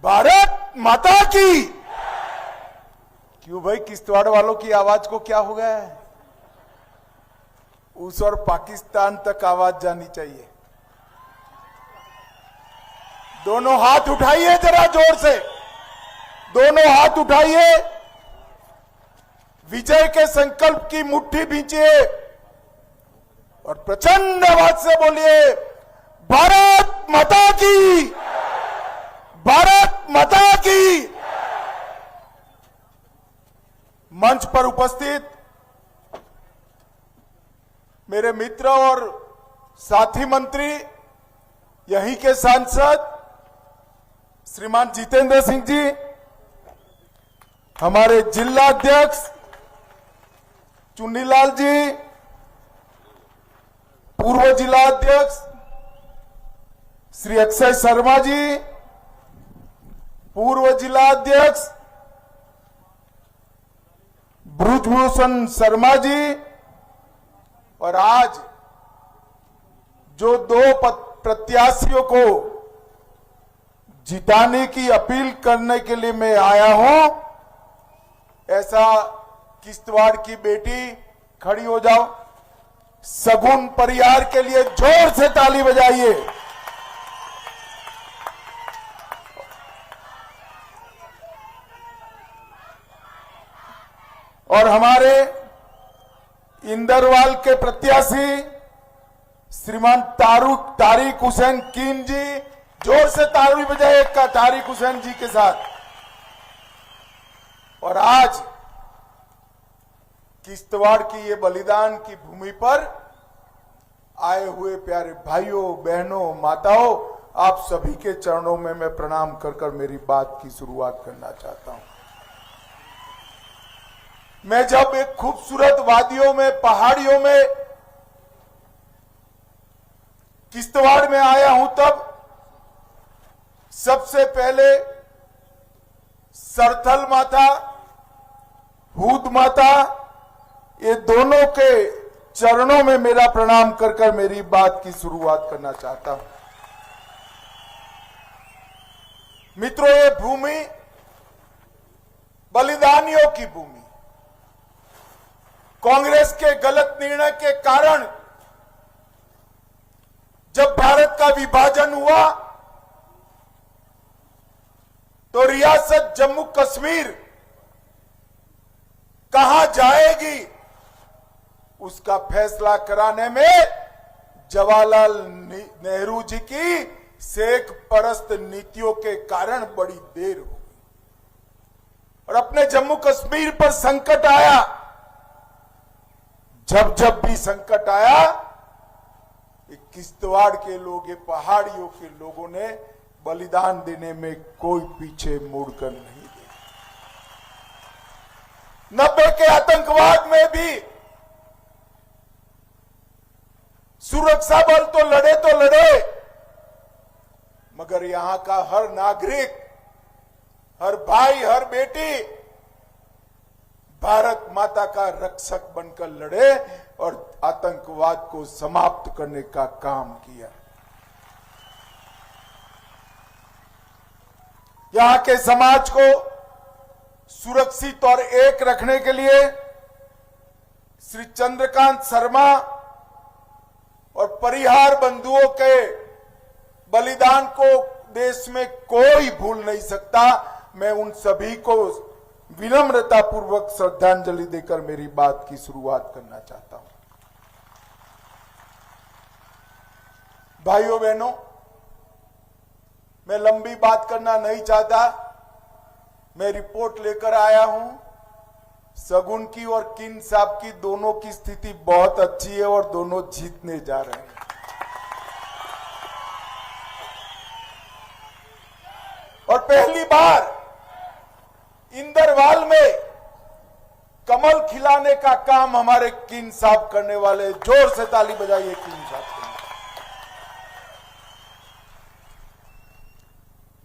भारत माता की। क्यों भाई, किश्तवाड़ वालों की आवाज को क्या हो गया है? उस और पाकिस्तान तक आवाज जानी चाहिए। दोनों हाथ उठाइए जरा जोर से, दोनों हाथ उठाइए, विजय के संकल्प की मुट्ठी भींचिए और प्रचंड आवाज से बोलिए, भारत माता की, भारत माता की। मंच पर उपस्थित मेरे मित्र और साथी मंत्री, यहीं के सांसद श्रीमान जितेंद्र सिंह जी, हमारे जिला अध्यक्ष चुन्नीलाल जी, पूर्व जिला अध्यक्ष श्री अक्षय शर्मा जी, पूर्व जिला अध्यक्ष ब्रुजभूषण शर्मा जी, और आज जो दो प्रत्याशियों को जिताने की अपील करने के लिए मैं आया हूं, ऐसा किश्तवाड़ की बेटी खड़ी हो जाओ, सगुन परिवार के लिए जोर से ताली बजाइए। और हमारे इंदरवाल के प्रत्याशी श्रीमान तारिक हुसैन कीन जी, जोर से ताली बजाइए का तारिक हुसैन जी के साथ। और आज किश्तवाड़ की ये बलिदान की भूमि पर आए हुए प्यारे भाइयों बहनों माताओं, आप सभी के चरणों में मैं प्रणाम कर कर मेरी बात की शुरुआत करना चाहता हूं। मैं जब एक खूबसूरत वादियों में, पहाड़ियों में किश्तवाड़ में आया हूं, तब सबसे पहले सरथल माता, हूद माता, ये दोनों के चरणों में मेरा प्रणाम कर कर मेरी बात की शुरुआत करना चाहता हूं। मित्रों, ये भूमि बलिदानियों की भूमि, कांग्रेस के गलत निर्णय के कारण जब भारत का विभाजन हुआ तो रियासत जम्मू कश्मीर कहां जाएगी, उसका फैसला कराने में जवाहरलाल नेहरू जी की शेख परस्त नीतियों के कारण बड़ी देर हो गई। और अपने जम्मू कश्मीर पर संकट आया, जब जब भी संकट आया, किश्तवाड़ के लोग, ये पहाड़ियों के लोगों ने बलिदान देने में कोई पीछे मुड़कर नहीं दिया। 90 के आतंकवाद में भी सुरक्षा बल तो लड़े, मगर यहां का हर नागरिक, हर भाई, हर बेटी भारत माता का रक्षक बनकर लड़े और आतंकवाद को समाप्त करने का काम किया। यहां के समाज को सुरक्षित और एक रखने के लिए श्री चंद्रकांत शर्मा और परिहार बंधुओं के बलिदान को देश में कोई भूल नहीं सकता। मैं उन सभी को विनम्रता पूर्वक श्रद्धांजलि देकर मेरी बात की शुरुआत करना चाहता हूं। भाइयों बहनों, मैं लंबी बात करना नहीं चाहता। मैं रिपोर्ट लेकर आया हूं। सगुन की और किन साहब की दोनों की स्थिति बहुत अच्छी है और दोनों जीतने जा रहे हैं। और पहली बार इंदरवाल में कमल खिलाने का काम हमारे किन साहब करने वाले। जोर से ताली बजाइए किन साहब के लिए।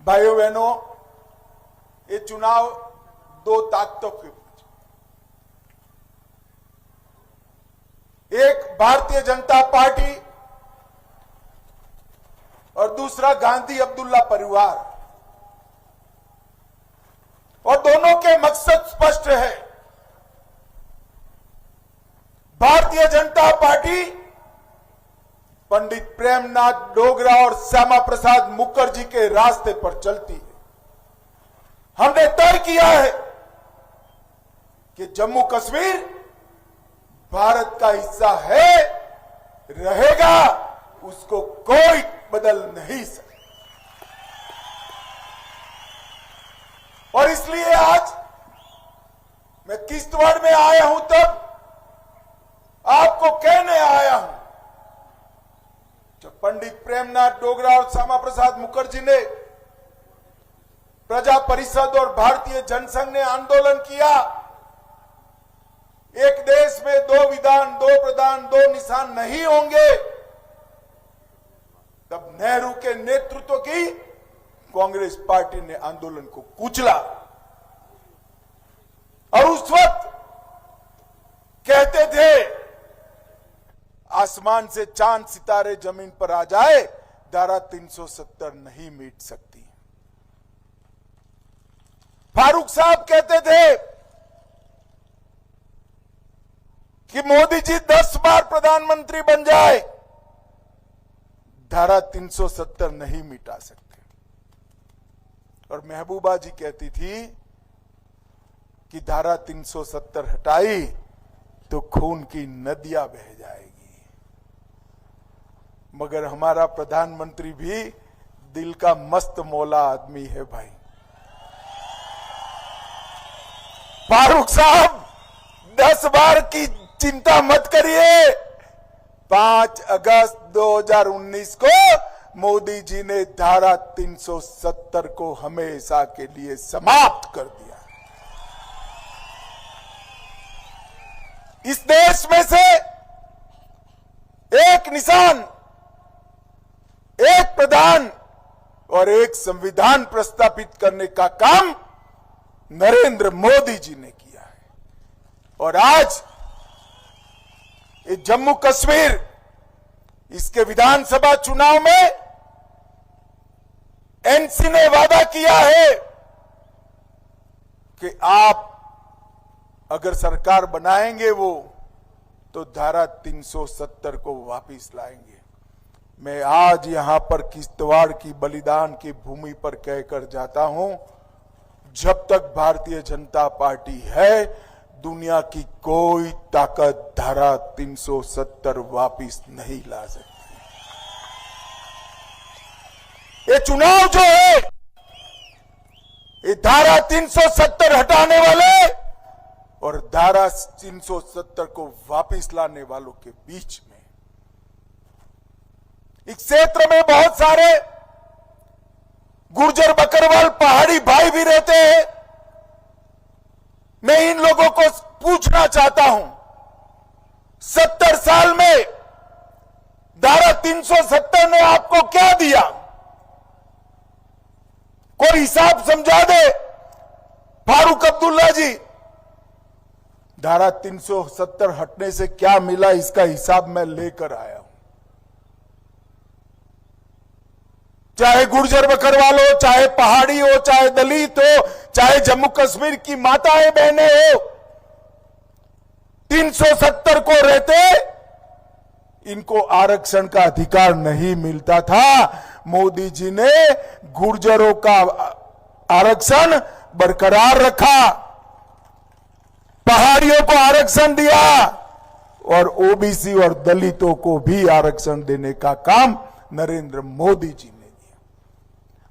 भाइयों बहनों, ये चुनाव दो ताकतों के बीच, एक भारतीय जनता पार्टी और दूसरा गांधी अब्दुल्ला परिवार। और दोनों के मकसद स्पष्ट है। भारतीय जनता पार्टी पंडित प्रेमनाथ डोगरा और श्यामा प्रसाद मुखर्जी के रास्ते पर चलती है। हमने तय किया है कि जम्मू कश्मीर भारत का हिस्सा है, रहेगा, उसको कोई बदल नहीं सकता। और इसलिए आज मैं किश्तवाड़ में आया हूं, तब आपको कहने आया हूं, जब पंडित प्रेमनाथ डोगरा और श्यामा प्रसाद मुखर्जी ने, प्रजा परिषद और भारतीय जनसंघ ने आंदोलन किया, एक देश में 2 विधान 2 प्रधान 2 निशान नहीं होंगे, तब नेहरू के नेतृत्व की कांग्रेस पार्टी ने आंदोलन को कुचला। और उस वक्त कहते थे आसमान से चांद सितारे जमीन पर आ जाए, धारा 370 नहीं मिट सकती। फारूक साहब कहते थे कि मोदी जी 10 बार प्रधानमंत्री बन जाए, धारा 370 नहीं मिटा सकते। और महबूबा जी कहती थी कि धारा 370 हटाई तो खून की नदियां बह जाएगी। मगर हमारा प्रधानमंत्री भी दिल का मस्त मौला आदमी है भाई। फारूक साहब 10 बार की चिंता मत करिए। 5 अगस्त 2019 को मोदी जी ने धारा 370 को हमेशा के लिए समाप्त कर दिया। इस देश में से एक निशान, एक प्रधान और एक संविधान प्रस्तापित करने का काम नरेंद्र मोदी जी ने किया है। और आज ये जम्मू कश्मीर, इसके विधानसभा चुनाव में एनसी ने वादा किया है कि आप अगर सरकार बनाएंगे वो, तो धारा 370 को वापस लाएंगे। मैं आज यहां पर किश्तवाड़ की बलिदान की भूमि पर कहकर जाता हूं, जब तक भारतीय जनता पार्टी है, दुनिया की कोई ताकत धारा 370 वापस नहीं ला सकती। ये चुनाव जो है, ये धारा 370 हटाने वाले और धारा 370 को वापस लाने वालों के बीच में। इस क्षेत्र में बहुत सारे गुर्जर बकरवाल पहाड़ी भाई भी रहते हैं। मैं इन लोगों को पूछना चाहता हूं, 70 साल में धारा 370 ने आपको क्या दिया? कोई हिसाब समझा दे फारूक अब्दुल्ला जी। धारा 370 हटने से क्या मिला, इसका हिसाब मैं लेकर आया हूं। चाहे गुर्जर बकरवाल हो, चाहे पहाड़ी हो, चाहे दलित हो, चाहे जम्मू कश्मीर की माताएं बहनें हो, 370 को रहते इनको आरक्षण का अधिकार नहीं मिलता था। मोदी जी ने गुर्जरों का आरक्षण बरकरार रखा, पहाड़ियों को आरक्षण दिया और ओबीसी और दलितों को भी आरक्षण देने का काम नरेंद्र मोदी जी ने दिया।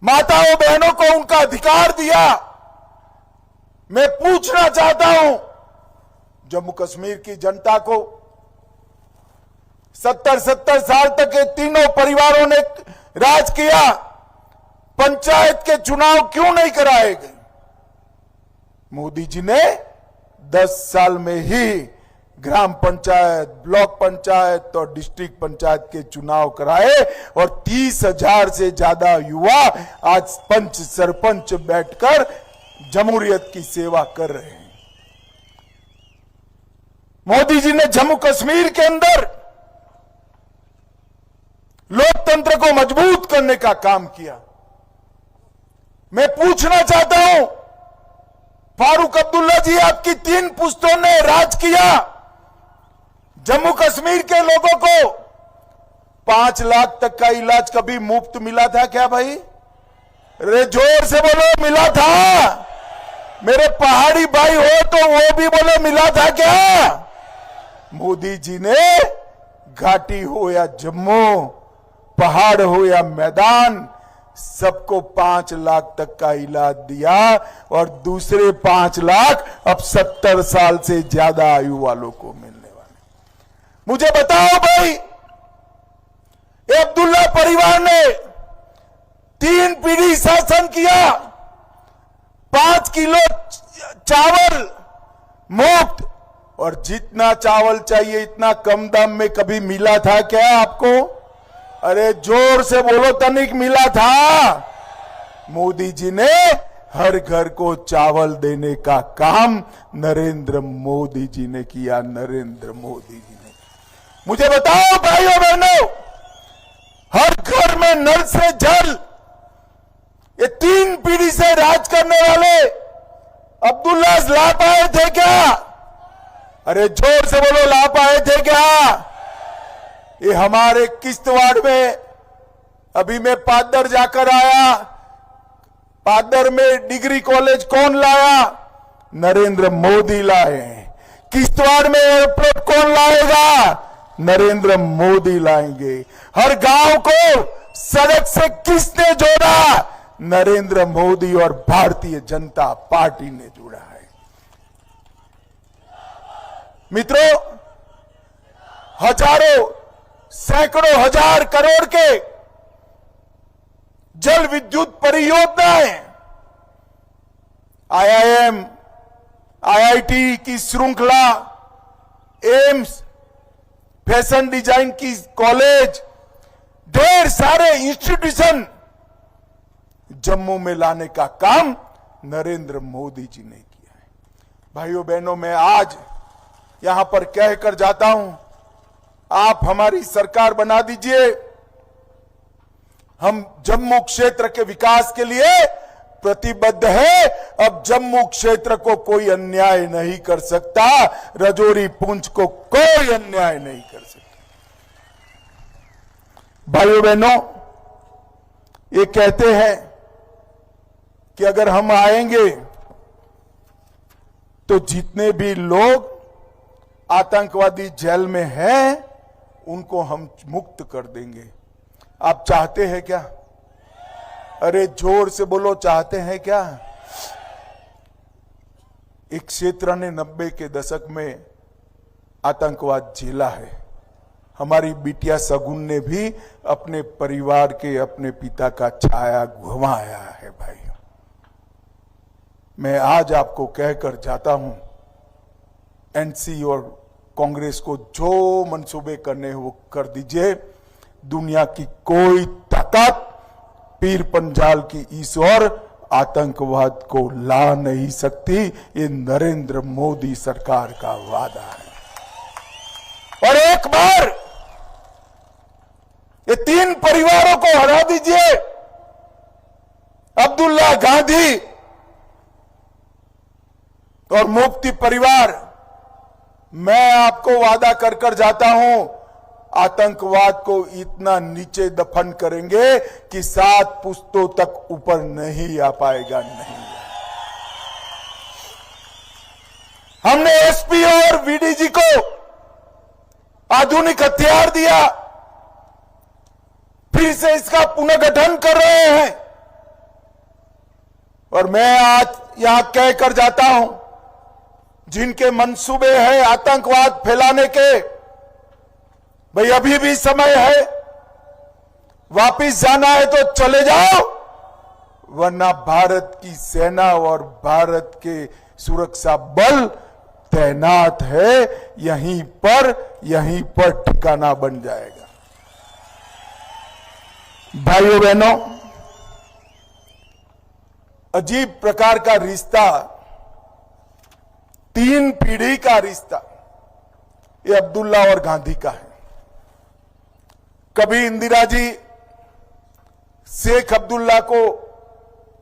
माताओं बहनों को उनका अधिकार दिया। मैं पूछना चाहता हूं जम्मू कश्मीर की जनता को, 70 साल तक ये तीनों परिवारों ने राज किया, पंचायत के चुनाव क्यों नहीं कराए गए? मोदी जी ने 10 साल में ही ग्राम पंचायत, ब्लॉक पंचायत और डिस्ट्रिक्ट पंचायत के चुनाव कराए और 30,000 से ज्यादा युवा आज पंच सरपंच बैठकर जमहूरियत की सेवा कर रहे हैं। मोदी जी ने जम्मू कश्मीर के अंदर लोकतंत्र को मजबूत करने का काम किया। मैं पूछना चाहता हूं फारूक अब्दुल्ला जी, आपकी 3 पुश्तों ने राज किया। जम्मू कश्मीर के लोगों को 5 लाख तक का इलाज कभी मुफ्त मिला था क्या भाई? अरे जोर से बोलो, मिला था? मेरे पहाड़ी भाई हो तो वो भी बोलो, मिला था क्या? मोदी जी ने घाटी हो या जम्मू, पहाड़ हो या मैदान, सबको 5 लाख तक का इलाज दिया और दूसरे 5 लाख अब 70 साल से ज्यादा आयु वालों को मिलने वाले। मुझे बताओ भाई, ये अब्दुल्ला परिवार ने 3 पीढ़ी शासन किया, 5 किलो चावल मुफ्त, और जितना चावल चाहिए इतना कम दाम में कभी मिला था क्या आपको? अरे जोर से बोलो, तनिक मिला था? मोदी जी ने हर घर को चावल देने का काम नरेंद्र मोदी जी ने किया। नरेंद्र मोदी जी ने। मुझे बताओ भाइयों बहनों, हर घर में नल से जल, ये 3 पीढ़ी से राज करने वाले अब्दुल्ला ला पाए थे क्या? अरे जोर से बोलो, ला पाए थे क्या? ये हमारे किश्तवाड़ में, अभी मैं पादर जाकर आया, पादर में डिग्री कॉलेज कौन लाया? नरेंद्र मोदी लाए। किश्तवाड़ में एयरपोर्ट कौन लाएगा? नरेंद्र मोदी लाएंगे। हर गांव को सड़क से किसने जोड़ा? नरेंद्र मोदी और भारतीय जनता पार्टी ने जोड़ा है। मित्रों, हजारों, सैकड़ों हजार करोड़ के जल विद्युत परियोजनाएं, आईआईएम, आईआईटी की श्रृंखला, एम्स, फैशन डिजाइन की कॉलेज, ढेर सारे इंस्टीट्यूशन जम्मू में लाने का काम नरेंद्र मोदी जी ने किया है। भाइयों बहनों, मैं आज यहां पर कहकर जाता हूं, आप हमारी सरकार बना दीजिए। हम जम्मू क्षेत्र के विकास के लिए प्रतिबद्ध है। अब जम्मू क्षेत्र को कोई अन्याय नहीं कर सकता, रजौरी पुंछ को कोई अन्याय नहीं कर सकता। भाइयों बहनों, ये कहते हैं कि अगर हम आएंगे तो जितने भी लोग आतंकवादी जेल में हैं उनको हम मुक्त कर देंगे। आप चाहते हैं क्या? अरे जोर से बोलो, चाहते हैं क्या? एक क्षेत्र ने 90 के दशक में आतंकवाद झेला है। हमारी बिटिया सगुन ने भी अपने परिवार के, अपने पिता का छाया घुमाया है। भाई, मैं आज आपको कहकर जाता हूं, एनसी और कांग्रेस को जो मंसूबे करने हैं वो कर दीजिए। दुनिया की कोई ताकत पीर पंजाल की इस ओर आतंकवाद को ला नहीं सकती। ये नरेंद्र मोदी सरकार का वादा है। और एक बार ये 3 परिवारों को हरा दीजिए, अब्दुल्ला, गांधी और मुफ्ती परिवार। मैं आपको वादा कर कर जाता हूं, आतंकवाद को इतना नीचे दफन करेंगे कि 7 पुश्तों तक ऊपर नहीं आ पाएगा। नहीं, हमने एसपी और वीडीजी को आधुनिक हथियार दिया, फिर से इसका पुनर्गठन कर रहे हैं। और मैं आज यहां कहकर जाता हूं, जिनके मंसूबे हैं आतंकवाद फैलाने के, भाई अभी भी समय है, वापिस जाना है तो चले जाओ, वरना भारत की सेना और भारत के सुरक्षा बल तैनात है, यहीं पर ठिकाना बन जाएगा। भाइयों बहनों, अजीब प्रकार का रिश्ता, 3 पीढ़ी का रिश्ता ये अब्दुल्ला और गांधी का है। कभी इंदिरा जी शेख अब्दुल्ला को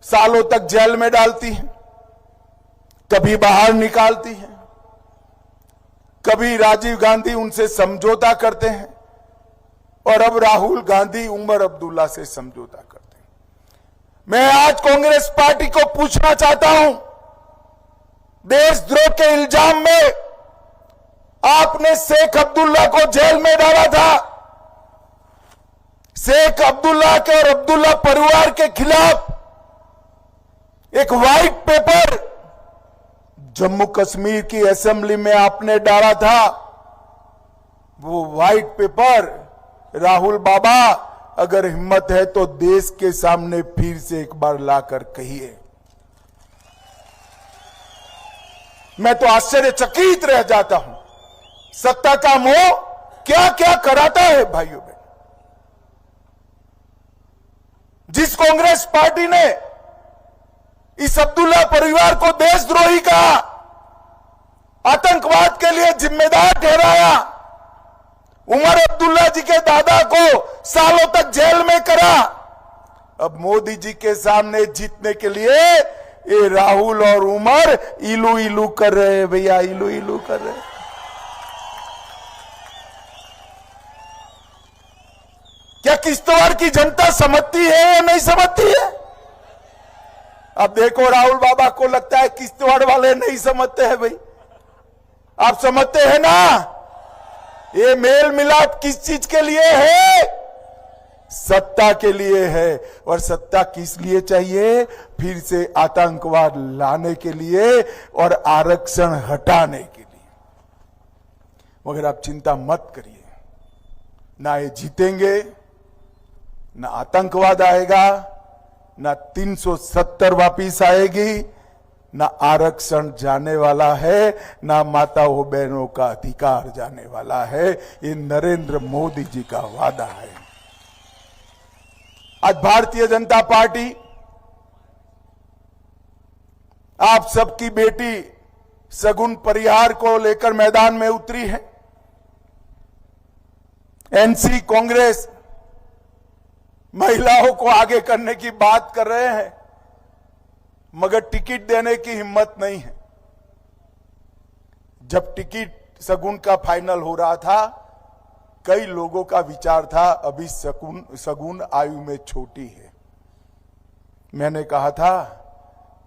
सालों तक जेल में डालती हैं, कभी बाहर निकालती है, कभी राजीव गांधी उनसे समझौता करते हैं और अब राहुल गांधी उमर अब्दुल्ला से समझौता करते हैं। मैं आज कांग्रेस पार्टी को पूछना चाहता हूं, देशद्रोह के इल्जाम में आपने शेख अब्दुल्ला को जेल में डाला था। शेख अब्दुल्ला के और अब्दुल्ला परिवार के खिलाफ एक व्हाइट पेपर जम्मू कश्मीर की असेंबली में आपने डाला था। वो व्हाइट पेपर राहुल बाबा अगर हिम्मत है तो देश के सामने फिर से एक बार लाकर कहिए। मैं तो आश्चर्यचकित रह जाता हूं, सत्ता का मोह क्या क्या कराता है भाइयों बहनों। जिस कांग्रेस पार्टी ने इस अब्दुल्ला परिवार को देशद्रोही कहा, आतंकवाद के लिए जिम्मेदार ठहराया, उमर अब्दुल्ला जी के दादा को सालों तक जेल में करा, अब मोदी जी के सामने जीतने के लिए ये राहुल और उमर इलू इलू कर रहे हैं भैया, इलू इलू कर रहे हैं। क्या किश्तवाड़ की जनता समझती है या नहीं समझती है? अब देखो राहुल बाबा को लगता है किश्तवाड़ वाले नहीं समझते हैं। भाई आप समझते हैं ना, ये मेल मिलाप किस चीज के लिए है? सत्ता के लिए है। और सत्ता किस लिए चाहिए? फिर से आतंकवाद लाने के लिए और आरक्षण हटाने के लिए। मगर आप चिंता मत करिए, ना ये जीतेंगे, ना आतंकवाद आएगा, ना 370 वापिस आएगी, ना आरक्षण जाने वाला है, ना माताओं बहनों का अधिकार जाने वाला है। ये नरेंद्र मोदी जी का वादा है। आज भारतीय जनता पार्टी आप सबकी बेटी सगुन परिहार को लेकर मैदान में उतरी है। एनसी कांग्रेस महिलाओं को आगे करने की बात कर रहे हैं, मगर टिकट देने की हिम्मत नहीं है। जब टिकट सगुन का फाइनल हो रहा था, कई लोगों का विचार था अभी सगुन आयु में छोटी है। मैंने कहा था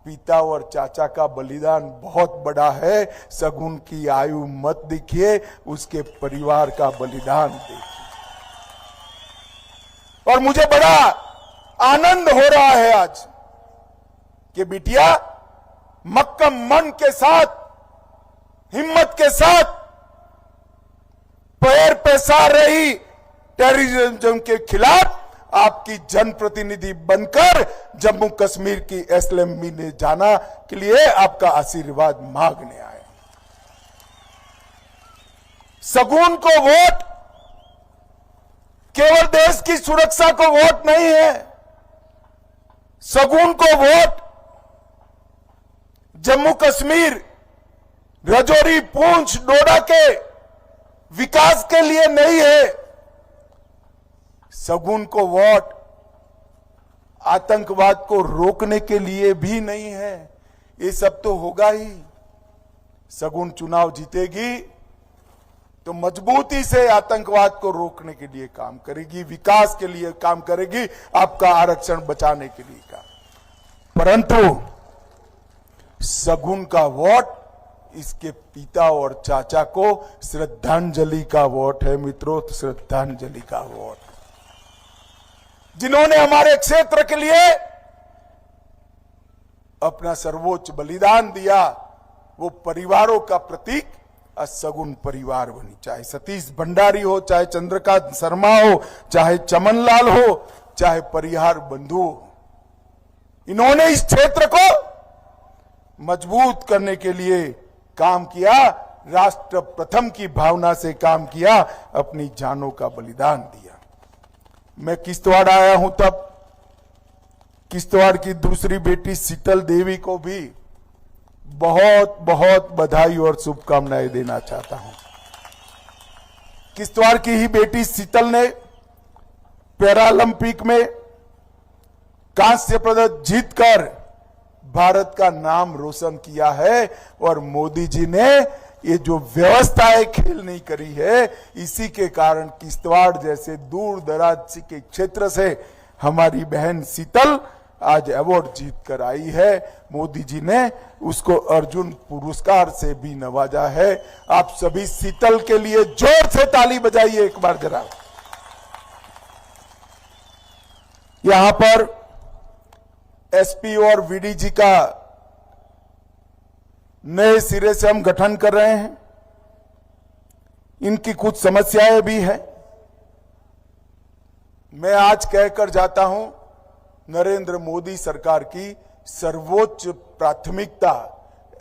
पिता और चाचा का बलिदान बहुत बड़ा है, सगुन की आयु मत देखिए, उसके परिवार का बलिदान देखिए। और मुझे बड़ा आनंद हो रहा है आज कि बिटिया मक्कम मन के साथ, हिम्मत के साथ पैर पैसार रही टेररिज्म के खिलाफ आपकी जनप्रतिनिधि बनकर जम्मू कश्मीर की एसएलएमबी ने जाना के लिए आपका आशीर्वाद मांगने आए। सगुन को वोट केवल देश की सुरक्षा को वोट नहीं है, सगुन को वोट जम्मू कश्मीर, राजौरी, पुंछ, डोडा के विकास के लिए नहीं है। सगुन को वोट आतंकवाद को रोकने के लिए भी नहीं है। ये सब तो होगा ही। सगुन चुनाव जीतेगी तो मजबूती से आतंकवाद को रोकने के लिए काम करेगी, विकास के लिए काम करेगी, आपका आरक्षण बचाने के लिए काम। परंतु सगुन का वोट इसके पिता और चाचा को श्रद्धांजलि का वोट है मित्रों, श्रद्धांजलि का वोट। जिन्होंने हमारे क्षेत्र के लिए अपना सर्वोच्च बलिदान दिया, वो परिवारों का प्रतीक सगुन परिवार बनी। चाहे सतीश भंडारी हो, चाहे चंद्रकांत शर्मा हो, चाहे चमनलाल हो, चाहे परिहार बंधु हो, इन्होंने इस क्षेत्र को मजबूत करने के लिए काम किया, राष्ट्र प्रथम की भावना से काम किया, अपनी जानों का बलिदान दिया। मैं किश्तवाड़ आया हूं तब किश्तवाड़ की दूसरी बेटी शीतल देवी को भी बहुत बहुत बधाई और शुभकामनाएं देना चाहता हूं। किश्तवाड़ की ही बेटी शीतल ने पैरालंपिक में कांस्य पदक जीतकर भारत का नाम रोशन किया है। और मोदी जी ने ये जो व्यवस्थाएं खेल नहीं करी है, इसी के कारण किश्तवाड़ जैसे दूर दराज के क्षेत्र से हमारी बहन शीतल आज अवार्ड जीत कर आई है। मोदी जी ने उसको अर्जुन पुरस्कार से भी नवाजा है। आप सभी शीतल के लिए जोर से ताली बजाइए एक बार जरा। यहां पर एसपी और वीडीजी का नए सिरे से हम गठन कर रहे हैं। इनकी कुछ समस्याएं भी हैं। मैं आज कहकर जाता हूं, नरेंद्र मोदी सरकार की सर्वोच्च प्राथमिकता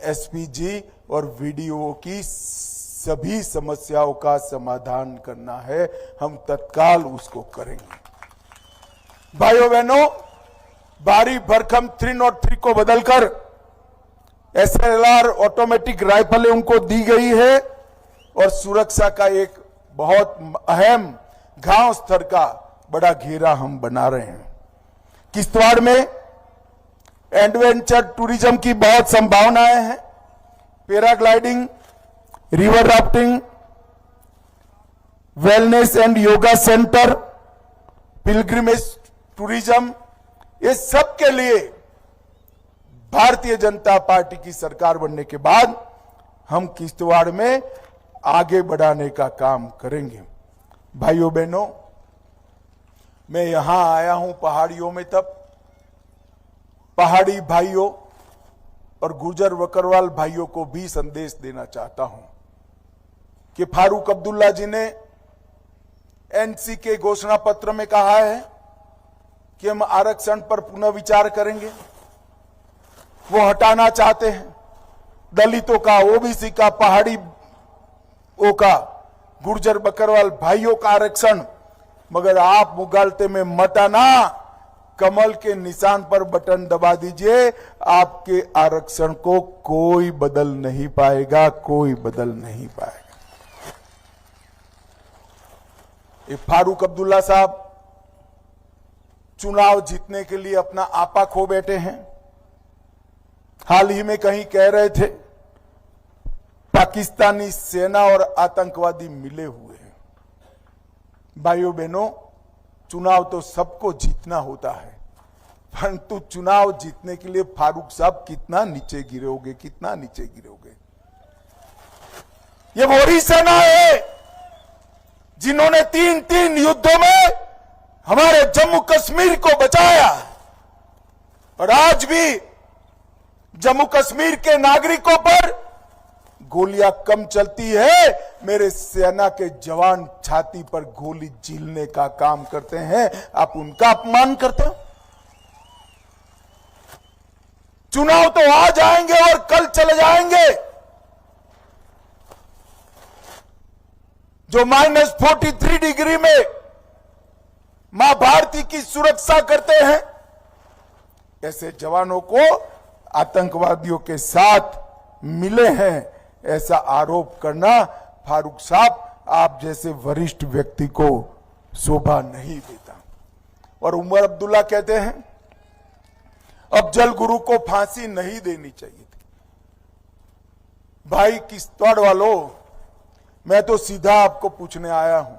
एसपीजी और वीडीओ की सभी समस्याओं का समाधान करना है। हम तत्काल उसको करेंगे। भाइयों बहनों, भारी भरकम 303 को बदलकर एसएलआर ऑटोमेटिक राइफलें उनको दी गई है और सुरक्षा का एक बहुत अहम गांव स्तर का बड़ा घेरा हम बना रहे हैं। किश्तवाड़ में एडवेंचर टूरिज्म की बहुत संभावनाएं हैं। Paragliding, river rafting, wellness and yoga centre, pilgrimage tourism, ये सब के लिए भारतीय जनता पार्टी की सरकार बनने के बाद हम किश्तवाड़ में आगे बढ़ाने का काम करेंगे। भाइयों बहनों, मैं यहां आया हूं पहाड़ियों में, तब पहाड़ी भाइयों और गुर्जर बकरवाल भाइयों को भी संदेश देना चाहता हूं कि फारूक अब्दुल्ला जी ने एनसी के घोषणा पत्र में कहा है कि हम आरक्षण पर पुनः विचार करेंगे। वो हटाना चाहते हैं दलितों का, ओबीसी का, पहाड़ियों का, गुर्जर बकरवाल भाइयों का आरक्षण। मगर आप मुगालते में मत आना, कमल के निशान पर बटन दबा दीजिए, आपके आरक्षण को कोई बदल नहीं पाएगा, कोई बदल नहीं पाएगा। ये फारूक अब्दुल्ला साहब चुनाव जीतने के लिए अपना आपा खो बैठे हैं। हाल ही में कहीं कह रहे थे पाकिस्तानी सेना और आतंकवादी मिले हुए हैं। भाइयों बहनों, चुनाव तो सबको जीतना होता है, परंतु चुनाव जीतने के लिए फारूक साहब कितना नीचे गिरोगे, कितना नीचे गिरोगे। ये वही सेना है जिन्होंने 3 युद्धों में हमारे जम्मू कश्मीर को बचाया, और आज भी जम्मू कश्मीर के नागरिकों पर गोलियां कम चलती है, मेरे सेना के जवान छाती पर गोली झीलने का काम करते हैं। आप उनका अपमान करते हो। चुनाव तो आ जाएंगे और कल चले जाएंगे। जो -43 डिग्री में मां भारती की सुरक्षा करते हैं, ऐसे जवानों को आतंकवादियों के साथ मिले हैं, ऐसा आरोप करना फारूक साहब आप जैसे वरिष्ठ व्यक्ति को शोभा नहीं देता। और उमर अब्दुल्ला कहते हैं अफजल गुरु को फांसी नहीं देनी चाहिए थी। भाई किश्तवाड़ वालों, मैं तो सीधा आपको पूछने आया हूं,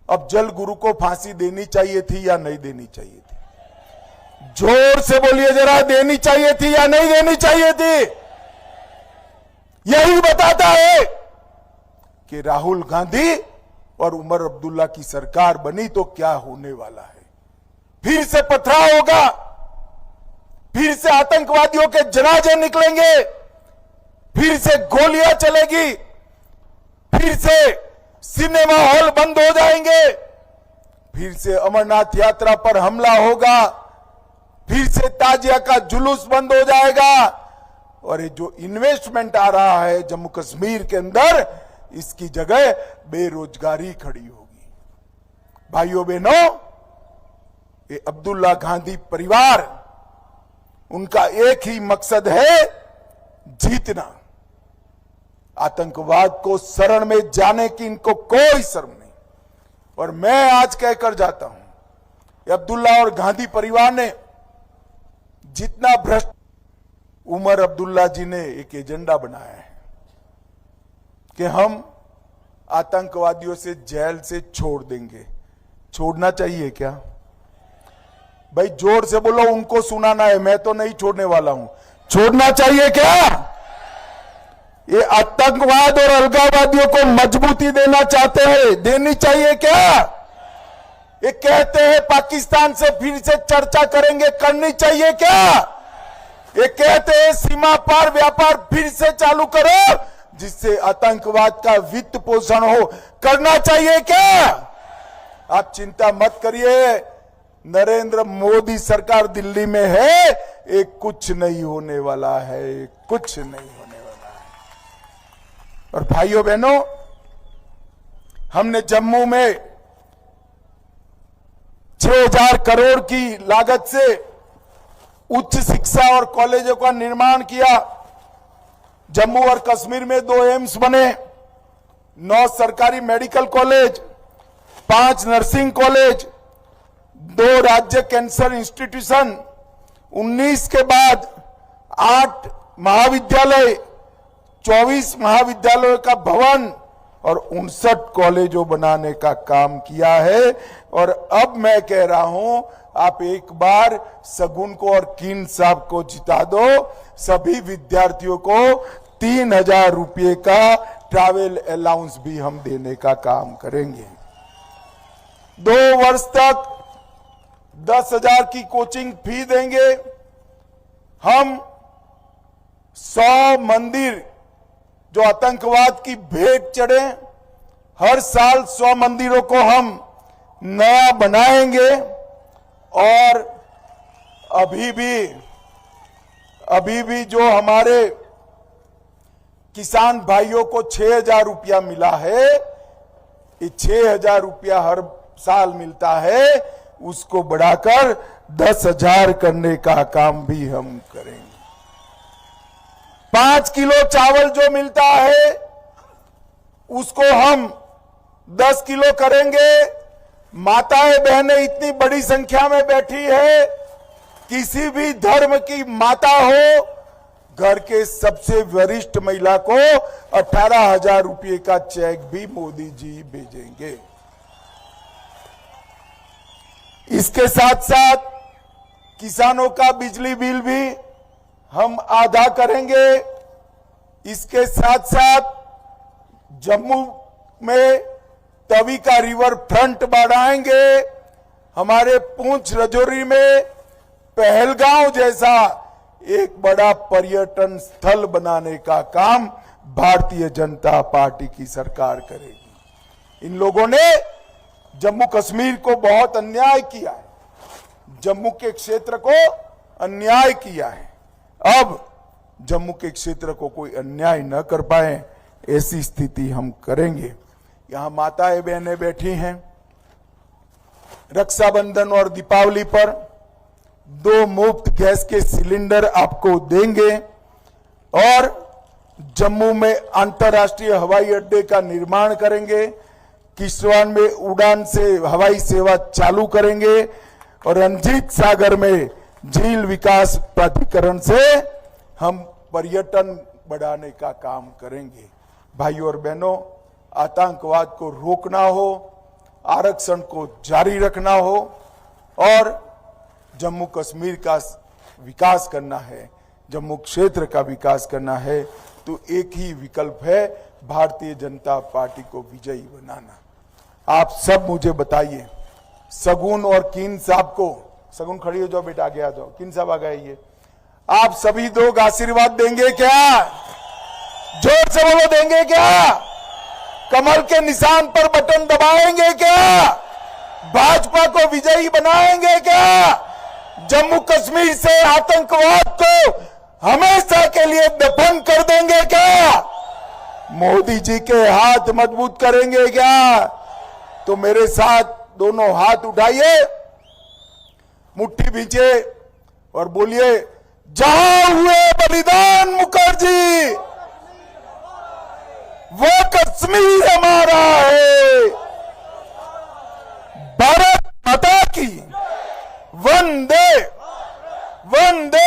अफजल गुरु को फांसी देनी चाहिए थी या नहीं देनी चाहिए थी? जोर से बोलिए जरा, देनी चाहिए थी या नहीं देनी चाहिए थी? यही बताता है कि राहुल गांधी और उमर अब्दुल्ला की सरकार बनी तो क्या होने वाला है। फिर से पथराव होगा, फिर से आतंकवादियों के जनाजे निकलेंगे, फिर से गोलियां चलेगी, फिर से सिनेमा हॉल बंद हो जाएंगे, फिर से अमरनाथ यात्रा पर हमला होगा, फिर से ताजिया का जुलूस बंद हो जाएगा, और ये जो इन्वेस्टमेंट आ रहा है जम्मू कश्मीर के अंदर, इसकी जगह बेरोजगारी खड़ी होगी। भाइयों बहनों, ये अब्दुल्ला गांधी परिवार, उनका एक ही मकसद है, जीतना। आतंकवाद को शरण में जाने की इनको कोई शर्म नहीं। और मैं आज कहकर जाता हूं, अब्दुल्ला और गांधी परिवार ने जितना भ्रष्ट उमर अब्दुल्ला जी ने एक एजेंडा बनाया है कि हम आतंकवादियों से जेल से छोड़ देंगे। छोड़ना चाहिए क्या? भाई जोर से बोलो, उनको सुनाना है, मैं तो नहीं छोड़ने वाला हूं। छोड़ना चाहिए क्या? ये आतंकवाद और अलगाववादियों को मजबूती देना चाहते हैं, देनी चाहिए क्या? ये कहते हैं पाकिस्तान से फिर से चर्चा करेंगे, करनी चाहिए क्या? ये कहते हैं सीमा पार व्यापार फिर से चालू करो जिससे आतंकवाद का वित्त पोषण हो, करना चाहिए क्या? आप चिंता मत करिए, नरेंद्र मोदी सरकार दिल्ली में है, एक कुछ नहीं होने वाला है, कुछ नहीं होने वाला है। और भाइयों बहनों, हमने जम्मू में 6000 करोड़ की लागत से उच्च शिक्षा और कॉलेजों का निर्माण किया। जम्मू और कश्मीर में 2 एम्स बने, 9 सरकारी मेडिकल कॉलेज, 5 नर्सिंग कॉलेज, 2 राज्य कैंसर इंस्टीट्यूशन, 19 के बाद 8 महाविद्यालय, 24 महाविद्यालयों का भवन और 59 कॉलेजों बनाने का काम किया है। और अब मैं कह रहा हूं, आप एक बार सगुन को और कीन साहब को जिता दो, सभी विद्यार्थियों को 3000 रुपये का ट्रैवल अलाउंस भी हम देने का काम करेंगे। 2 वर्ष तक 10,000 की कोचिंग फी देंगे। हम 100 मंदिर जो आतंकवाद की भेंट चढ़े, हर साल 100 मंदिरों को हम नया बनाएंगे। और अभी भी जो हमारे किसान भाइयों को 6000 रुपया मिला है, ये 6000 रुपया हर साल मिलता है, उसको बढ़ाकर 10,000 करने का काम भी हम करेंगे। 5 किलो चावल जो मिलता है उसको हम 10 किलो करेंगे। माताएं बहनें इतनी बड़ी संख्या में बैठी है, किसी भी धर्म की माता हो, घर के सबसे वरिष्ठ महिला को 18,000 रुपये का चेक भी मोदी जी भेजेंगे। इसके साथ साथ किसानों का बिजली बिल भी हम आधा करेंगे। इसके साथ साथ जम्मू में तवी का रिवर फ्रंट बढ़ाएंगे। हमारे पुंछ राजौरी में पहलगांव जैसा एक बड़ा पर्यटन स्थल बनाने का काम भारतीय जनता पार्टी की सरकार करेगी। इन लोगों ने जम्मू कश्मीर को बहुत अन्याय किया है, जम्मू के क्षेत्र को अन्याय किया है। अब जम्मू के क्षेत्र को कोई अन्याय न कर पाए, ऐसी स्थिति हम करेंगे। यहां माताएं बहनें बैठी हैं, रक्षाबंधन और दीपावली पर 2 मुफ्त गैस के सिलेंडर आपको देंगे। और जम्मू में अंतर्राष्ट्रीय हवाई अड्डे का निर्माण करेंगे। किश्तवाड़ में उड़ान से हवाई सेवा चालू करेंगे और रंजीत सागर में झील विकास प्राधिकरण से हम पर्यटन बढ़ाने का काम करेंगे। भाइयों और बहनों, आतंकवाद को रोकना हो, आरक्षण को जारी रखना हो और जम्मू कश्मीर का विकास करना है, जम्मू क्षेत्र का विकास करना है, तो एक ही विकल्प है, भारतीय जनता पार्टी को विजयी बनाना। आप सब मुझे बताइए, सगुन और कीन साहब को, सगुन खड़ी हो जाओ बेटा, आगे आ जाओ, कीन साहब आ गए, ये आप सभी लोग आशीर्वाद देंगे क्या? जोर से बोलो, देंगे क्या? कमल के निशान पर बटन दबाएंगे क्या? भाजपा को विजयी बनाएंगे क्या? जम्मू कश्मीर से आतंकवाद को हमेशा के लिए दफन कर देंगे क्या? मोदी जी के हाथ मजबूत करेंगे क्या? तो मेरे साथ दोनों हाथ उठाइए, मुट्ठी भींचे और बोलिए, जहां हुए बलिदान मुखर्जी, वो कश्मीर हमारा है। भारत माता की वंदे वंदे